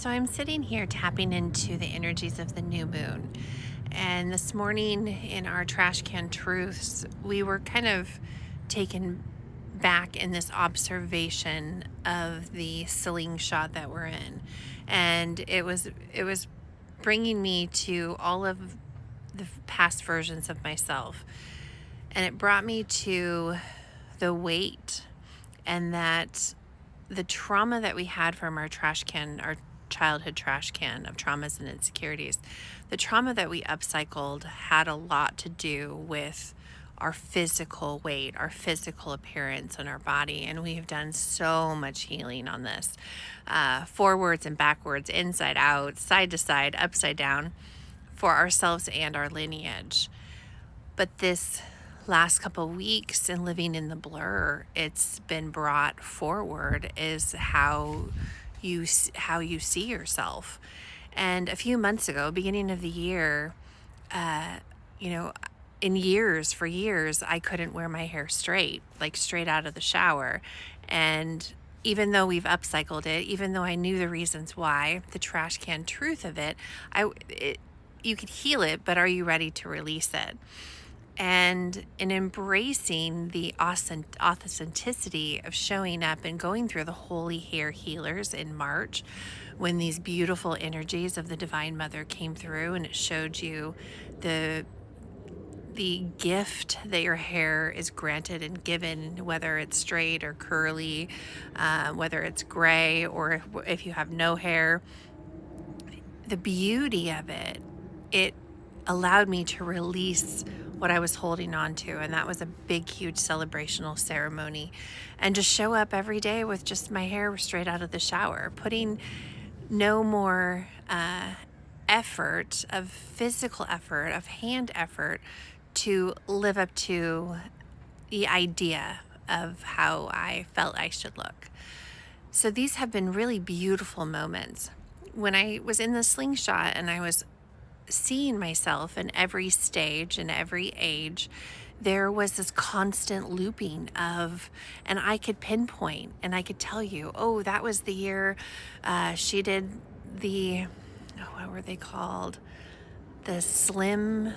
So I'm sitting here tapping into the energies of the new moon. And this morning in our trash can truths, we were kind of taken back in this observation of the slingshot that we're in. And it was bringing me to all of the past versions of myself. And it brought me to the weight and that the trauma that we had from our trash can, our childhood trash can of traumas and insecurities, the trauma that we upcycled had a lot to do with our physical weight, our physical appearance in our body. And we have done so much healing on this, forwards and backwards, inside out, side to side, upside down, for ourselves and our lineage. But this last couple weeks and living in the blur, it's been brought forward is how you see yourself. And a few months ago, beginning of the year, you know, for years, I couldn't wear my hair straight, like straight out of the shower. And even though we've upcycled it, even though I knew the reasons why, the trash can truth of it, you could heal it, but are you ready to release it? And in embracing the authenticity of showing up and going through the Holy Hair Healers in March, when these beautiful energies of the Divine Mother came through and it showed you the gift that your hair is granted and given, whether it's straight or curly, whether it's gray or if you have no hair, the beauty of it allowed me to release what I was holding on to. And that was a big, huge celebrational ceremony. And just show up every day with just my hair straight out of the shower, putting no more effort, of physical effort, of hand effort to live up to the idea of how I felt I should look. So these have been really beautiful moments. When I was in the slingshot and I was seeing myself in every stage and every age, there was this constant looping of, and I could pinpoint and I could tell you, oh, that was the year she did the, what were they called? The slim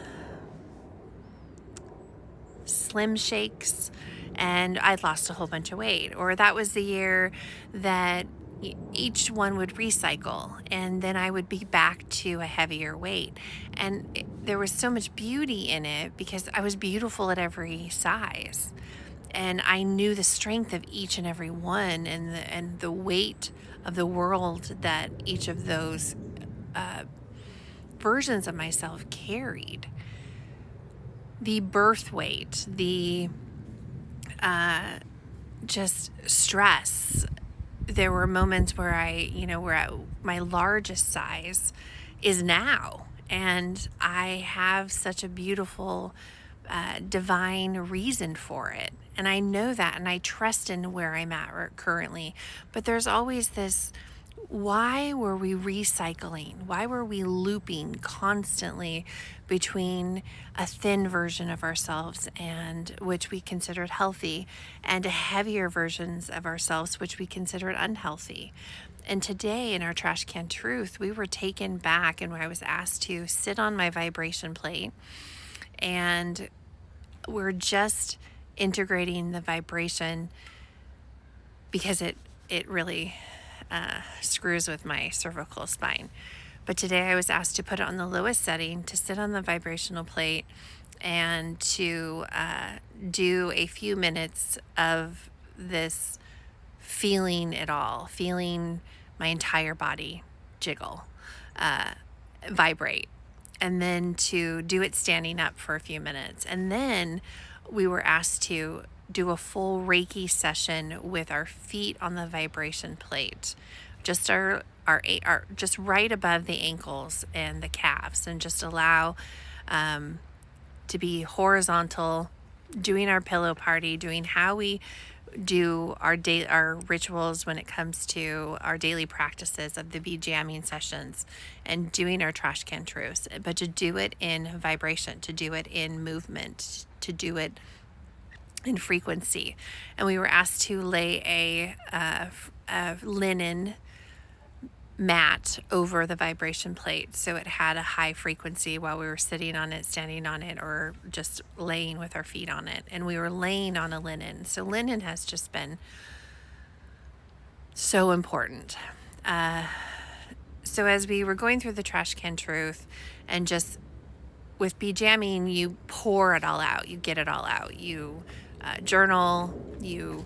shakes, and I'd lost a whole bunch of weight. Or that was the year that each one would recycle and then I would be back to a heavier weight. And there was so much beauty in it because I was beautiful at every size. And I knew the strength of each and every one and the weight of the world that each of those versions of myself carried. The birth weight, the just stress. There were moments where we're at my largest size is now. And I have such a beautiful, divine reason for it. And I know that, and I trust in where I'm at currently. But there's always this, why were we recycling? Why were we looping constantly between a thin version of ourselves and which we considered healthy and heavier versions of ourselves which we considered unhealthy? And today in our trash can truth, we were taken back and I was asked to sit on my vibration plate, and we're just integrating the vibration because it really screws with my cervical spine. But today I was asked to put it on the lowest setting, to sit on the vibrational plate, and to do a few minutes of this feeling it all, feeling my entire body jiggle, vibrate, and then to do it standing up for a few minutes. And then we were asked to do a full Reiki session with our feet on the vibration plate, just our just right above the ankles and the calves, and just allow to be horizontal, doing our pillow party, doing how we do our rituals when it comes to our daily practices of the bee jamming sessions and doing our trash can truths, but to do it in vibration, to do it in movement, to do it in frequency. And we were asked to lay a linen mat over the vibration plate, so it had a high frequency while we were sitting on it, standing on it, or just laying with our feet on it. And we were laying on a linen. So linen has just been so important. So as we were going through the trash can truth, and just with jamming, you pour it all out, you get it all out, you journal, you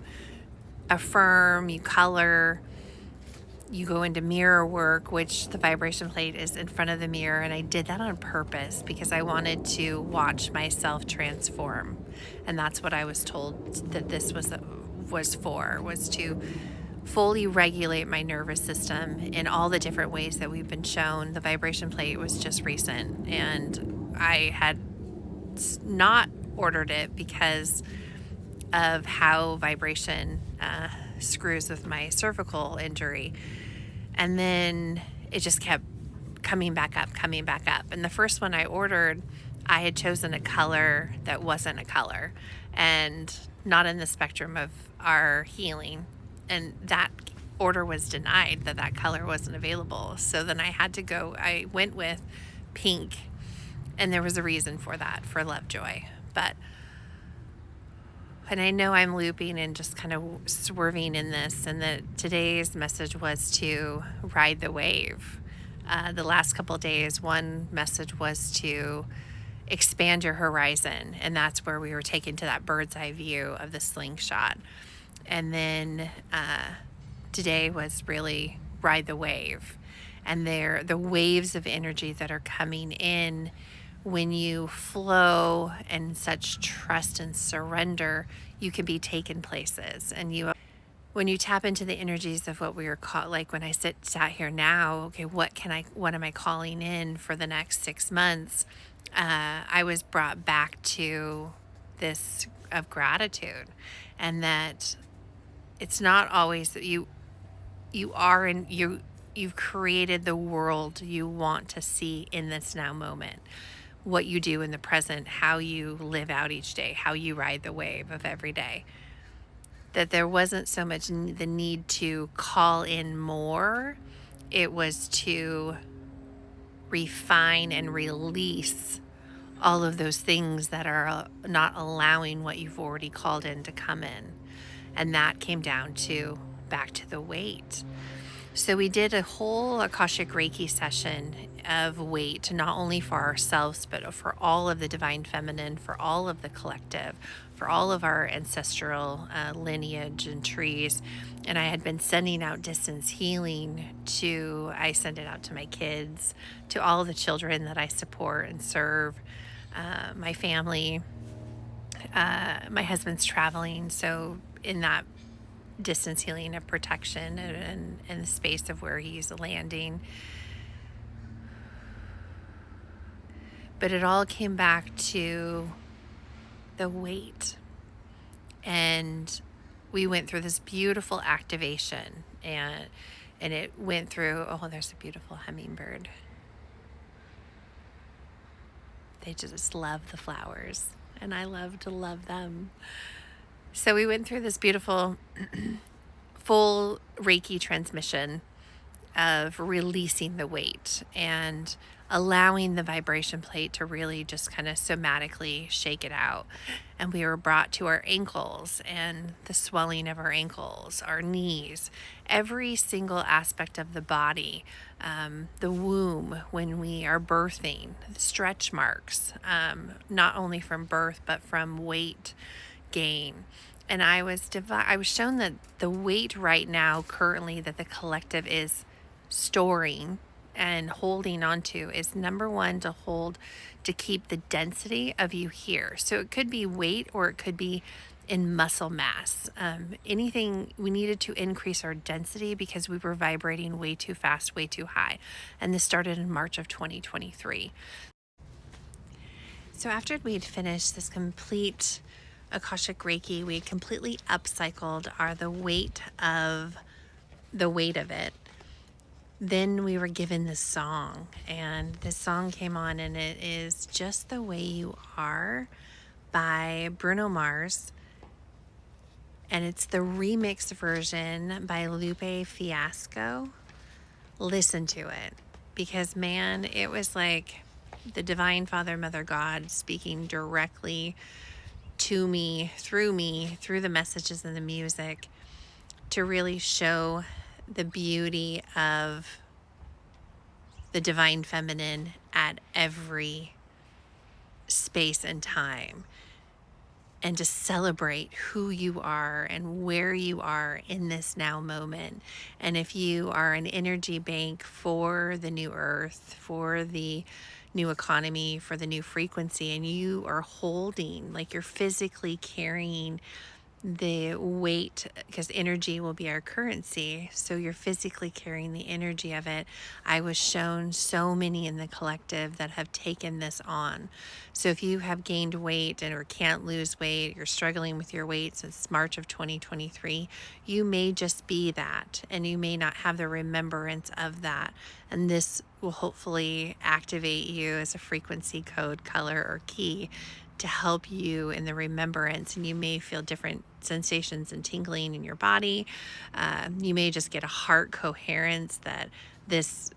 affirm, you color, you go into mirror work, which the vibration plate is in front of the mirror. And I did that on purpose because I wanted to watch myself transform. And that's what I was told that this was to fully regulate my nervous system in all the different ways that we've been shown. The vibration plate was just recent, and I had not ordered it because of how vibration screws with my cervical injury. And then it just kept coming back up. And the first one I ordered, I had chosen a color that wasn't a color and not in the spectrum of our healing. And that order was denied, that color wasn't available. So then I went with pink, and there was a reason for that, for Lovejoy. And I know I'm looping and just kind of swerving in this, and that today's message was to ride the wave. The last couple of days, one message was to expand your horizon, and that's where we were taken to that bird's eye view of the slingshot. And then today was really ride the wave. And the waves of energy that are coming in when you flow and such trust and surrender, you can be taken places. And when you tap into the energies of what we were called, like when I sat here now, okay, what am I calling in for the next 6 months? I was brought back to this of gratitude, and that it's not always that you've created the world you want to see in this now moment. What you do in the present, how you live out each day, how you ride the wave of every day. That there wasn't so much the need to call in more, it was to refine and release all of those things that are not allowing what you've already called in to come in. And that came down to back to the weight. So we did a whole Akashic Reiki session of weight, not only for ourselves, but for all of the divine feminine, for all of the collective, for all of our ancestral lineage and trees. And I had been sending out distance healing I send it out to my kids, to all the children that I support and serve, my family. My husband's traveling, so in that distance healing of protection and the space of where he's landing. But it all came back to the weight. And we went through this beautiful activation, and it went through, oh, there's a beautiful hummingbird. They just love the flowers, and I love to love them. So we went through this beautiful full Reiki transmission of releasing the weight and allowing the vibration plate to really just kind of somatically shake it out. And we were brought to our ankles and the swelling of our ankles, our knees, every single aspect of the body, the womb when we are birthing, the stretch marks, not only from birth, but from weight gain. And I was shown that the weight right now, currently, that the collective is storing and holding onto is, number one, to keep the density of you here. So it could be weight, or it could be in muscle mass. Anything, we needed to increase our density because we were vibrating way too fast, way too high. And this started in March of 2023. So after we'd finished this complete Akashic Reiki, we completely upcycled the weight of it. Then we were given this song, and this song came on, and it is Just the Way You Are by Bruno Mars. And it's the remix version by Lupe Fiasco. listen to it, because man, it was like the Divine Father, Mother God speaking directly to me, through the messages and the music, to really show the beauty of the divine feminine at every space and time, and to celebrate who you are and where you are in this now moment. And if you are an energy bank for the new earth, for the new economy, for the new frequency, and you are holding, like you're physically carrying the weight, because energy will be our currency, so you're physically carrying the energy of it. I was shown so many in the collective that have taken this on. So if you have gained weight and or can't lose weight, you're struggling with your weight since March of 2023, you may just be that, and you may not have the remembrance of that, and this will hopefully activate you as a frequency code, color, or key to help you in the remembrance. And you may feel different sensations and tingling in your body. You may just get a heart coherence that this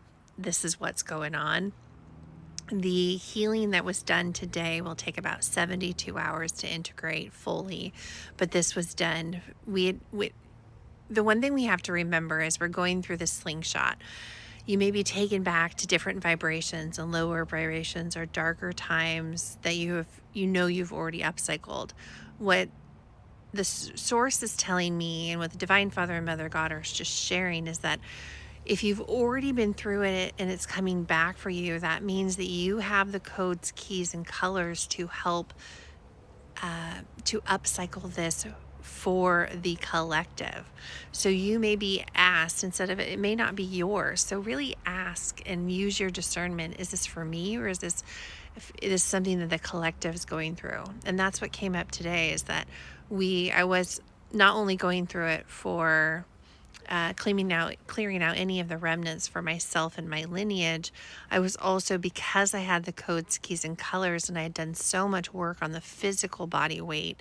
is what's going on. The healing that was done today will take about 72 hours to integrate fully, but this was done. The one thing we have to remember is we're going through the slingshot. You may be taken back to different vibrations and lower vibrations or darker times that you've already upcycled. What the source is telling me, and what the Divine Father and Mother God are just sharing, is that if you've already been through it and it's coming back for you, that means that you have the codes, keys, and colors to help to upcycle this for the collective. So you may be asked, instead of it may not be yours. So really ask and use your discernment. Is this for me, or is this something that the collective is going through? And that's what came up today, is that I was not only going through it for clearing out any of the remnants for myself and my lineage. I was also, because I had the codes, keys, and colors, and I had done so much work on the physical body weight,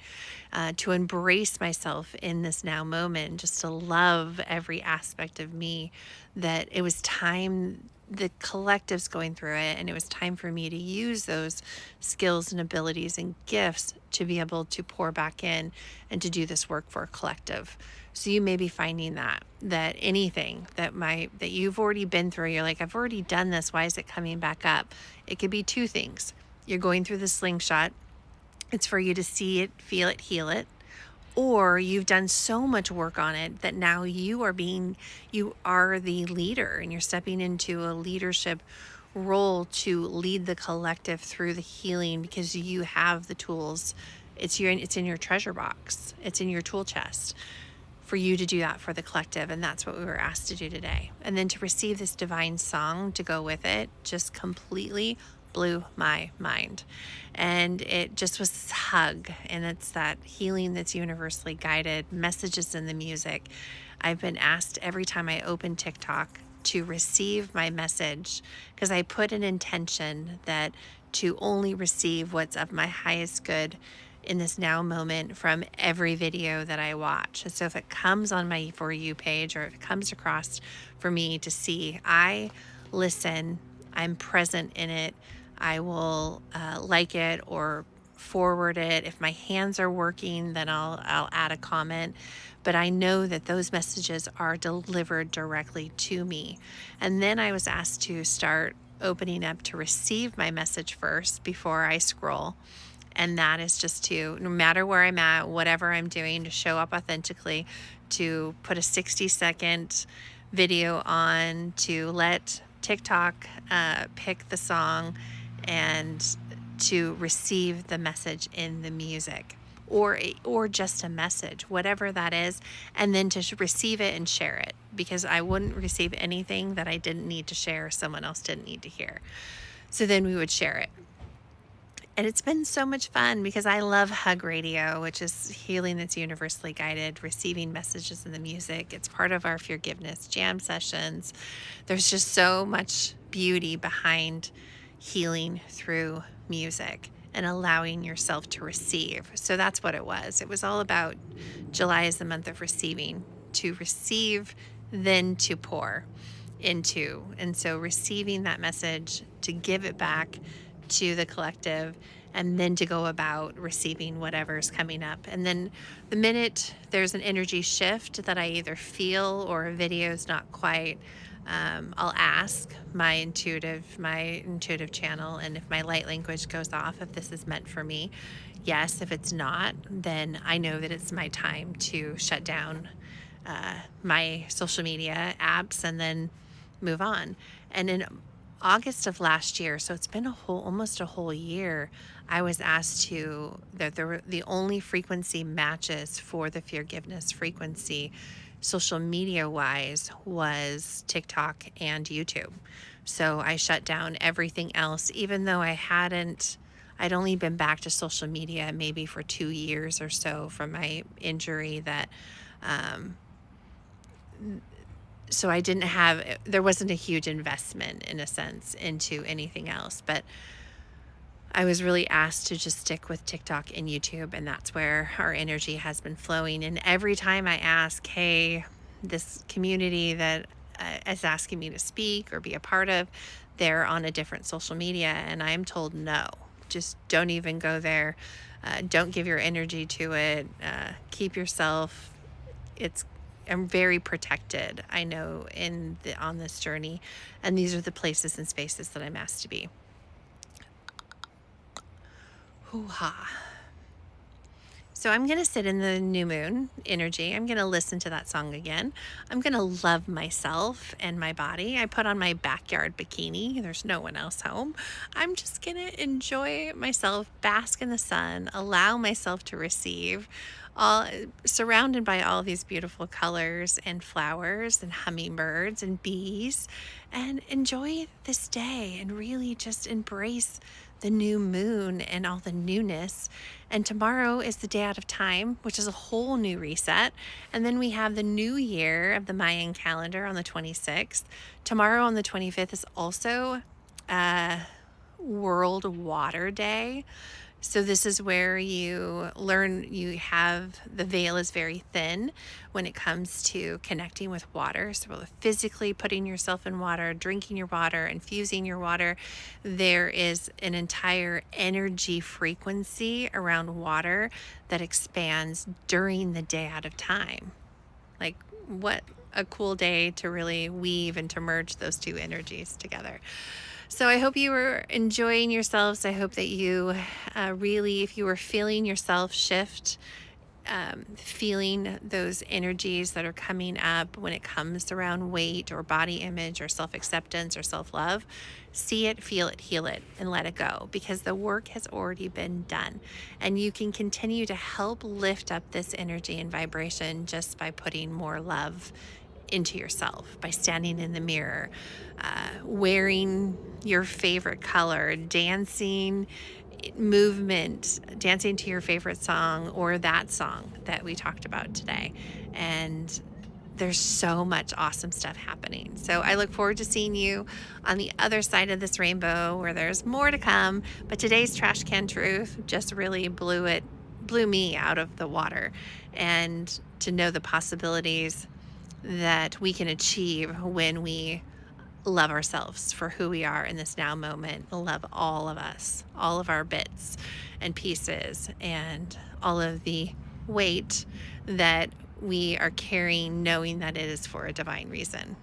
to embrace myself in this now moment, just to love every aspect of me, that it was time. The collective's going through it, and it was time for me to use those skills and abilities and gifts to be able to pour back in and to do this work for a collective. So you may be finding that anything that you've already been through, you're like, I've already done this, why is it coming back up? It could be two things. You're going through the slingshot. It's for you to see it, feel it, heal it. Or you've done so much work on it that now you are the leader, and you're stepping into a leadership role to lead the collective through the healing, because you have the tools. It's in your treasure box. It's in your tool chest for you to do that for the collective. And that's what we were asked to do today. And then to receive this divine song to go with it just completely blew my mind. And it just was this hug, and it's that healing that's universally guided, messages in the music. I've been asked every time I open TikTok to receive my message, because I put an intention that to only receive what's of my highest good in this now moment from every video that I watch. And so if it comes on my For You page, or if it comes across for me to see, I listen, I'm present in it. I will like it or forward it. If my hands are working, then I'll add a comment. But I know that those messages are delivered directly to me. And then I was asked to start opening up to receive my message first before I scroll. And that is just to, no matter where I'm at, whatever I'm doing, to show up authentically, to put a 60-second video on, to let TikTok pick the song, and to receive the message in the music, or just a message, whatever that is, and then to receive it and share it, because I wouldn't receive anything that I didn't need to share, someone else didn't need to hear. So then we would share it. And it's been so much fun, because I love hug radio, which is healing that's universally guided, receiving messages in the music. It's part of our forgiveness jam sessions. There's just so much beauty behind healing through music and allowing yourself to receive. So that's what it was. It was all about, July is the month of receiving, to receive, then to pour. into. And so receiving that message to give it back to the collective, and then to go about receiving whatever's coming up. And then the minute there's an energy shift that I either feel or a video is not quite, I'll ask my intuitive channel, and if my light language goes off, if this is meant for me. Yes. If it's not, then I know that it's my time to shut down my social media apps and then move on. And in August of last year, so it's been almost a whole year, I was asked to, that the only frequency matches for the forgiveness frequency, social media wise, was TikTok and YouTube. So I shut down everything else, even though I'd only been back to social media maybe for 2 years or so from my injury that, so there wasn't a huge investment in a sense into anything else, but I was really asked to just stick with TikTok and YouTube, and that's where our energy has been flowing. And every time I ask, hey, this community that is asking me to speak or be a part of, they're on a different social media, and I'm told no, just don't even go there. Don't give your energy to it. Keep yourself. I'm very protected, I know, on this journey, and these are the places and spaces that I'm asked to be. Hoo-ha. So I'm going to sit in the new moon energy. I'm going to listen to that song again. I'm going to love myself and my body. I put on my backyard bikini. There's no one else home. I'm just going to enjoy myself, bask in the sun, allow myself to receive, all surrounded by all these beautiful colors and flowers and hummingbirds and bees, and enjoy this day and really just embrace the new moon and all the newness. And tomorrow is the day out of time, which is a whole new reset. And then we have the new year of the Mayan calendar on the 26th. Tomorrow on the 25th is also World Water Day. So this is where you learn, the veil is very thin when it comes to connecting with water. So physically putting yourself in water, drinking your water, infusing your water, there is an entire energy frequency around water that expands during the day out of time. Like, what a cool day to really weave and to merge those two energies together. So I hope you were enjoying yourselves. I hope that you really, if you were feeling yourself shift, feeling those energies that are coming up when it comes around weight or body image or self-acceptance or self-love, see it, feel it, heal it, and let it go, because the work has already been done. And you can continue to help lift up this energy and vibration just by putting more love into yourself, by standing in the mirror, wearing your favorite color, dancing to your favorite song or that song that we talked about today. And there's so much awesome stuff happening. So I look forward to seeing you on the other side of this rainbow where there's more to come. But today's Trash Can Truth just really blew me out of the water. And to know the possibilities that we can achieve when we love ourselves for who we are in this now moment, love all of us, all of our bits and pieces, and all of the weight that we are carrying, knowing that it is for a divine reason.